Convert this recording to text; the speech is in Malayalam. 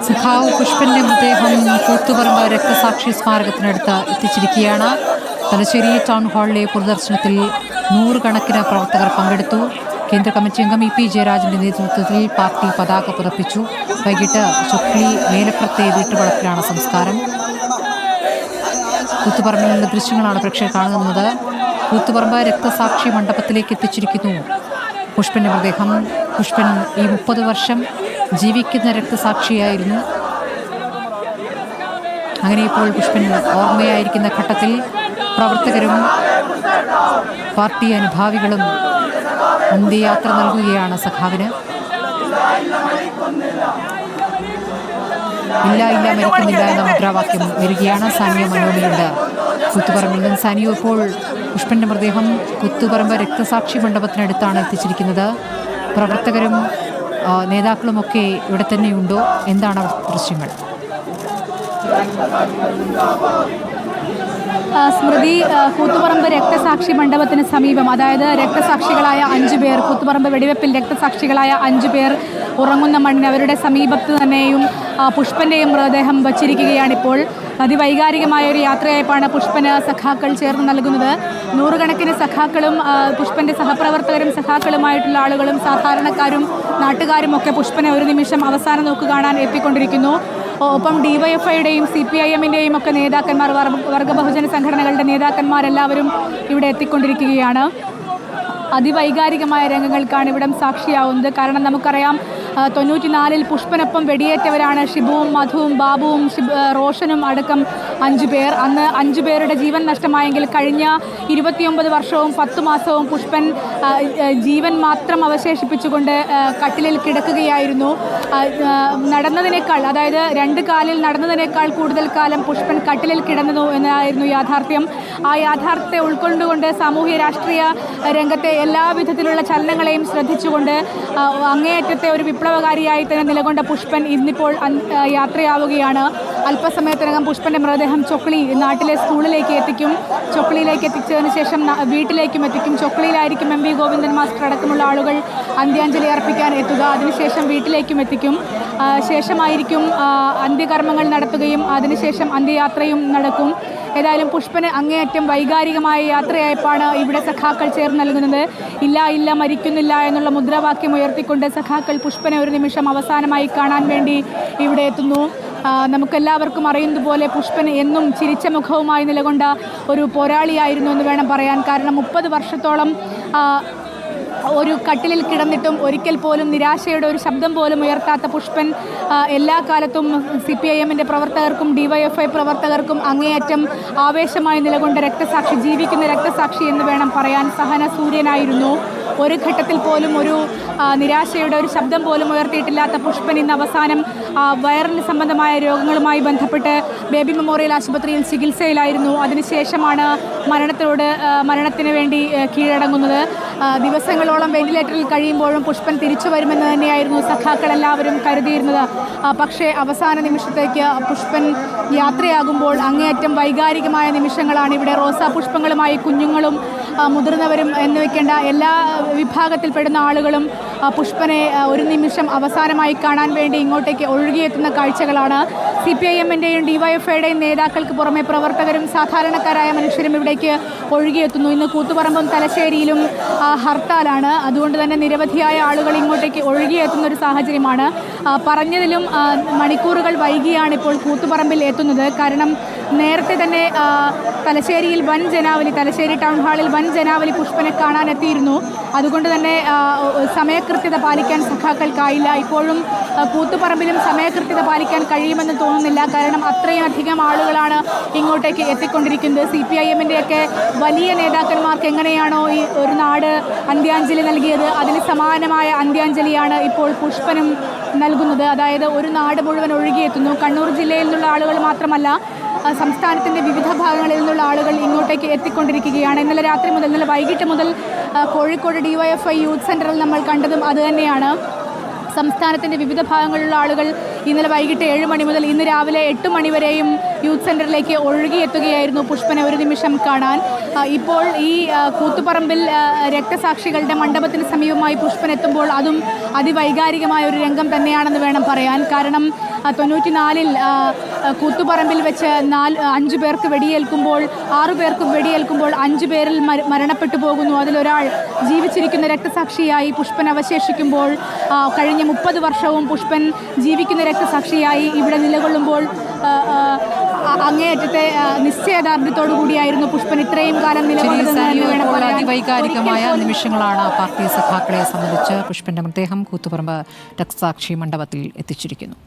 സഖാവ് പുഷ്പന്റെ മൃതദേഹം കൂത്തുപറമ്പ് രക്തസാക്ഷി സ്മാരകത്തിനടുത്ത് എത്തിച്ചിരിക്കുകയാണ്. തലശ്ശേരി ടൗൺ ഹാളിലെ പൊതുദർശനത്തിൽ നൂറുകണക്കിന് പ്രവർത്തകർ പങ്കെടുത്തു. കേന്ദ്ര കമ്മിറ്റി അംഗം ഇ.പി. ജയരാജന്റെ നേതൃത്വത്തിൽ പാർട്ടി പതാക പുതപ്പിച്ചു. വൈകിട്ട് ചൊക്ലി മേലപ്പുറത്തെ വീട്ടുവളപ്പിലാണ് സംസ്കാരം. കൂത്തുപറമ്പിൽ നിന്നുള്ള ദൃശ്യങ്ങളാണ് പ്രേക്ഷകർ കാണുന്നത്. കൂത്തുപറമ്പ് രക്തസാക്ഷി മണ്ഡപത്തിലേക്ക് എത്തിച്ചിരിക്കുന്നു പുഷ്പന്റെ മൃതദേഹം. പുഷ്പൻ ഈ 30 വർഷം ജീവിക്കുന്ന രക്തസാക്ഷിയായിരുന്നു. അങ്ങനെ ഇപ്പോൾ പുഷ്പൻ ഓർമ്മയായിരിക്കുന്ന ഘട്ടത്തിൽ പ്രവർത്തകരും പാർട്ടി അനുഭാവികളും അന്ത്യയാത്ര നൽകുകയാണ് സഖാവിന്. ഇല്ല ഇല്ല മരിക്കുന്നില്ല എന്ന മുദ്രാവാക്യം വരികയാണ്. സാനിയ മനോമിയുണ്ട് കൂത്തുപറമ്പിൽ നിന്ന്. സാനിയോ, ഇപ്പോൾ പുഷ്പന്റെ മൃതദേഹം കൂത്തുപറമ്പ് രക്തസാക്ഷി മണ്ഡപത്തിനടുത്താണ് എത്തിച്ചിരിക്കുന്നത്. പ്രവർത്തകരും നേതാക്കളുമൊക്കെ ഇവിടെ തന്നെയുണ്ടോ? എന്താണ് അവിടുത്തെ ദൃശ്യങ്ങൾ? സ്മൃതി, കൂത്തുപറമ്പ് രക്തസാക്ഷി മണ്ഡപത്തിന് സമീപം, അതായത് രക്തസാക്ഷികളായ 5 പേർ, കൂത്തുപറമ്പ് വെടിവെപ്പിൽ രക്തസാക്ഷികളായ 5 പേർ ഉറങ്ങുന്ന മണ്ണിന് അവരുടെ സമീപത്ത് തന്നെയും പുഷ്പന്റെയും മൃതദേഹം വച്ചിരിക്കുകയാണിപ്പോൾ. അതിവൈകാരികമായ ഒരു യാത്രയായിപ്പാണ് പുഷ്പന് സഖാക്കൾ ചേർന്ന് നൽകുന്നത്. നൂറുകണക്കിന് സഖാക്കളും പുഷ്പന്റെ സഹപ്രവർത്തകരും സഖാക്കളുമായിട്ടുള്ള ആളുകളും സാധാരണക്കാരും നാട്ടുകാരും ഒക്കെ പുഷ്പനെ ഒരു നിമിഷം അവസാന നോക്ക് കാണാൻ എത്തിക്കൊണ്ടിരിക്കുന്നു. ഒപ്പം ഡിവൈഎഫ്ഐയുടെയും CPIM-ൻ്റെയും ഒക്കെ നേതാക്കന്മാർ, വർഗ ബഹുജന സംഘടനകളുടെ നേതാക്കന്മാരെല്ലാവരും ഇവിടെ എത്തിക്കൊണ്ടിരിക്കുകയാണ്. അതിവൈകാരികമായ രംഗങ്ങൾക്കാണ് ഇവിടം സാക്ഷിയാവുന്നത്. കാരണം നമുക്കറിയാം, 94-ൽ പുഷ്പനൊപ്പം വെടിയേറ്റവരാണ് ഷിബുവും മധുവും ബാബുവും റോഷനും അടക്കം 5 പേർ. അന്ന് 5 പേരുടെ ജീവൻ നഷ്ടമായെങ്കിൽ കഴിഞ്ഞ 29 വർഷവും 10 മാസവും പുഷ്പൻ ജീവൻ മാത്രം അവശേഷിപ്പിച്ചുകൊണ്ട് കട്ടിലിൽ കിടക്കുകയായിരുന്നു. നടന്നതിനേക്കാൾ, അതായത് 2 കാലിൽ നടന്നതിനേക്കാൾ കൂടുതൽ കാലം പുഷ്പൻ കട്ടിലിൽ കിടന്നു എന്നതായിരുന്നു യാഥാർത്ഥ്യം. ആ യാഥാർത്ഥ്യത്തെ ഉൾക്കൊണ്ടുകൊണ്ട് സാമൂഹ്യ രാഷ്ട്രീയ രംഗത്തെ എല്ലാ വിധത്തിലുള്ള ചലനങ്ങളെയും ശ്രദ്ധിച്ചുകൊണ്ട് അങ്ങേയറ്റത്തെ ഒരു വിപ്ലവകാരിയായി തന്നെ നിലകൊണ്ട പുഷ്പൻ ഇന്നിപ്പോൾ യാത്രയാവുകയാണ്. അല്പസമയത്തിനകം പുഷ്പന്റെ മൃതദേഹം ചൊക്ലി നാട്ടിലെ സ്കൂളിലേക്ക് എത്തിക്കും. ചൊക്ലിയിലേക്ക് എത്തിച്ചതിന് ശേഷം വീട്ടിലേക്കും എത്തിക്കും. ചൊക്ലിയിലായിരിക്കും MV ഗോവിന്ദൻ മാസ്റ്റർ അടക്കമുള്ള ആളുകൾ അന്ത്യാഞ്ജലി അർപ്പിക്കാൻ എത്തുക. അതിനുശേഷം വീട്ടിലേക്കും എത്തിക്കും. ശേഷമായിരിക്കും അന്ത്യകർമ്മങ്ങൾ നടത്തുകയും അതിനുശേഷം അന്ത്യയാത്രയും നടക്കും. ഏതായാലും പുഷ്പന് അങ്ങേയറ്റം വൈകാരികമായ യാത്രയായിപ്പാണ് ഇവിടെ സഖാക്കൾ ചേർന്ന് നൽകുന്നത്. ഇല്ല ഇല്ല മരിക്കുന്നില്ല എന്നുള്ള മുദ്രാവാക്യം ഉയർത്തിക്കൊണ്ട് സഖാക്കൾ പുഷ്പനെ ഒരു നിമിഷം അവസാനമായി കാണാൻ വേണ്ടി ഇവിടെ എത്തുന്നു. നമുക്കെല്ലാവർക്കും അറിയുന്നതുപോലെ പുഷ്പൻ എന്നും ചിരിച്ച മുഖവുമായി നിലകൊണ്ട ഒരു പോരാളിയായിരുന്നു എന്ന് വേണം പറയാൻ. കാരണം 30 വർഷത്തോളം ഒരു കട്ടിലിൽ കിടന്നിട്ടും ഒരിക്കൽ പോലും നിരാശയുടെ ഒരു ശബ്ദം പോലും ഉയർത്താത്ത പുഷ്പൻ എല്ലാ കാലത്തും CPIM-ൻ്റെ പ്രവർത്തകർക്കും DYFI പ്രവർത്തകർക്കും അങ്ങേയറ്റം ആവേശമായി നിലകൊണ്ട രക്തസാക്ഷി, ജീവിക്കുന്ന രക്തസാക്ഷി എന്ന് വേണം പറയാൻ. സഹന സൂര്യനായിരുന്നു. ഒരു ഘട്ടത്തിൽ പോലും ഒരു നിരാശയുടെ ഒരു ശബ്ദം പോലും ഉയർത്തിയിട്ടില്ലാത്ത പുഷ്പൻ ഇന്ന് അവസാനം വൈറൽ സംബന്ധമായ രോഗങ്ങളുമായി ബന്ധപ്പെട്ട് ബേബി മെമ്മോറിയൽ ആശുപത്രിയിൽ ചികിത്സയിലായിരുന്നു. അതിനുശേഷമാണ് മരണത്തിന് വേണ്ടി കീഴടങ്ങുന്നത്. ദിവസങ്ങളോളം വെന്റിലേറ്ററിൽ കഴിയുമ്പോഴും പുഷ്പൻ തിരിച്ചു വരുമെന്ന് തന്നെയായിരുന്നു സഖാക്കളെല്ലാവരും കരുതിയിരുന്നത്. പക്ഷേ അവസാന നിമിഷത്തേക്ക് പുഷ്പൻ യാത്രയാകുമ്പോൾ അങ്ങേയറ്റം വൈകാരികമായ നിമിഷങ്ങളാണ് ഇവിടെ. റോസാ പുഷ്പങ്ങളുമായി കുഞ്ഞുങ്ങളും മുതിർന്നവരും എന്ന് വെക്കേണ്ട എല്ലാ വിഭാഗത്തിൽപ്പെടുന്ന ആളുകളും പുഷ്പനെ ഒരു നിമിഷം അവസാനമായി കാണാൻ വേണ്ടി ഇങ്ങോട്ടേക്ക് ഒഴുകിയെത്തുന്ന കാഴ്ചകളാണ്. CPIM-ൻ്റെയും DYFI-യുടെയും നേതാക്കൾക്ക് പുറമെ പ്രവർത്തകരും സാധാരണക്കാരായ മനുഷ്യരും ഇവിടേക്ക് ഒഴുകിയെത്തുന്നു. ഇന്ന് കൂത്തുപറമ്പും തലശ്ശേരിയിലും ഹർത്താലാണ്. അതുകൊണ്ട് തന്നെ നിരവധിയായ ആളുകൾ ഇങ്ങോട്ടേക്ക് ഒഴുകിയെത്തുന്ന ഒരു സാഹചര്യമാണ്. പറഞ്ഞതിലും മണിക്കൂറുകൾ വൈകിയാണ് ഇപ്പോൾ കൂത്തുപറമ്പിൽ എത്തുന്നത്. കാരണം നേരത്തെ തന്നെ തലശ്ശേരിയിൽ വൻ ജനാവലി, തലശ്ശേരി ടൗൺ ഹാളിൽ വൻ ജനാവലി പുഷ്പനെ കാണാനെത്തിയിരുന്നു. അതുകൊണ്ട് തന്നെ സമയകൃത്യത പാലിക്കാൻ സഖാക്കൾക്കായില്ല. ഇപ്പോഴും കൂത്തുപറമ്പിലും സമയകൃത്യത പാലിക്കാൻ കഴിയുമെന്ന് തോന്നുന്നില്ല. കാരണം അത്രയും അധികം ആളുകളാണ് ഇങ്ങോട്ടേക്ക് എത്തിക്കൊണ്ടിരിക്കുന്നത്. CPIM-ൻ്റെയൊക്കെ വലിയ നേതാക്കന്മാർക്ക് എങ്ങനെയാണോ ഈ ഒരു നാട് അന്ത്യാഞ്ജലി നൽകിയത്, അതിന് സമാനമായ അന്ത്യാഞ്ജലിയാണ് ഇപ്പോൾ പുഷ്പനും നൽകുന്നത്. അതായത് ഒരു നാട് മുഴുവൻ ഒഴുകിയെത്തുന്നു. കണ്ണൂർ ജില്ലയിൽ നിന്നുള്ള ആളുകൾ മാത്രമല്ല, സംസ്ഥാനത്തിൻ്റെ വിവിധ ഭാഗങ്ങളിൽ നിന്നുള്ള ആളുകൾ ഇങ്ങോട്ടേക്ക് എത്തിക്കൊണ്ടിരിക്കുകയാണ്. ഇന്നലെ രാത്രി മുതൽ, ഇന്നലെ വൈകിട്ട് മുതൽ കോഴിക്കോട് DYFI യൂത്ത് സെൻറ്ററിൽ നമ്മൾ കണ്ടതും അതുതന്നെയാണ്. സംസ്ഥാനത്തിൻ്റെ വിവിധ ഭാഗങ്ങളിലുള്ള ആളുകൾ ഇന്നലെ വൈകിട്ട് 7 മണി മുതൽ ഇന്ന് രാവിലെ 8 മണി വരെയും യൂത്ത് സെൻറ്ററിലേക്ക് ഒഴുകിയെത്തുകയായിരുന്നു പുഷ്പനെ ഒരു നിമിഷം കാണാൻ. ഇപ്പോൾ ഈ കൂത്തുപറമ്പിൽ രക്തസാക്ഷികളുടെ മണ്ഡപത്തിന് സമീപമായി പുഷ്പൻ എത്തുമ്പോൾ അതും അതിവൈകാരികമായ ഒരു രംഗം തന്നെയാണെന്ന് വേണം പറയാൻ. കാരണം 94-ൽ കൂത്തുപറമ്പിൽ വെച്ച് 5 പേർക്ക് വെടിയേൽക്കുമ്പോൾ 6 പേർക്ക് വെടിയേൽക്കുമ്പോൾ 5 പേരിൽ മരണപ്പെട്ടു പോകുന്നു. അതിലൊരാൾ ജീവിച്ചിരിക്കുന്ന രക്തസാക്ഷിയായി പുഷ്പൻ അവശേഷിക്കുമ്പോൾ കഴിഞ്ഞ 30 വർഷവും പുഷ്പൻ ജീവിക്കുന്ന രക്തസാക്ഷിയായി ഇവിടെ നിലകൊള്ളുമ്പോൾ അങ്ങേയറ്റത്തെ നിശ്ചയദാർഢ്യത്തോടു കൂടിയായിരുന്നു പുഷ്പൻ ഇത്രയും കാലം നിലകൊള്ളുന്നത്. അതിവൈകാരികമായ നിമിഷങ്ങളാണ് പാർട്ടി സഖാക്കളെ സംബന്ധിച്ച് പുഷ്പന്റെ മൃതദേഹം കൂത്തുപറമ്പ് രക്തസാക്ഷി മണ്ഡപത്തിൽ എത്തിച്ചിരിക്കുന്നു.